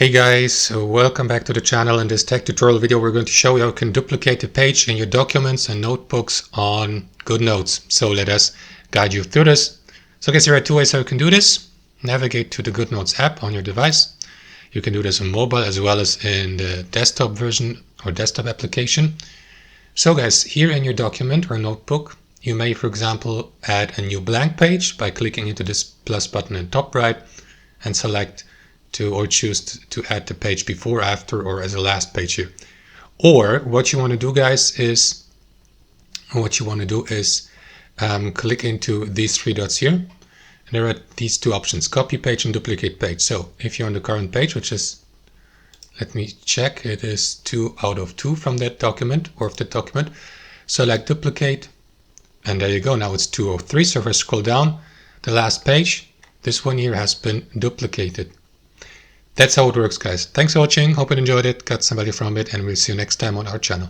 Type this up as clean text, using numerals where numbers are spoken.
Hey guys, so welcome back to the channel. In this tech tutorial video we're going to show you how you can duplicate a page in your documents and notebooks on Goodnotes. So let us guide you through this. So I guess there are two ways how you can do this. Navigate to the Goodnotes app on your device. You can do this on mobile as well as in the desktop version or desktop application. So guys, here in your document or notebook, you may, for example, add a new blank page by clicking into this plus button in top right and select or choose to add the page before, after, or as a last page here. Or what you want to do, guys, is click into these three dots here. And there are these two options: copy page and duplicate page. So if you're on the current page, which is, let me check, it is 2 out of 2 from that document or of the document. Select duplicate, and there you go. Now it's 2 of 3. So if I scroll down, the last page, this one here has been duplicated. That's how it works, guys. Thanks for watching. Hope you enjoyed it, got some value from it, and we'll see you next time on our channel.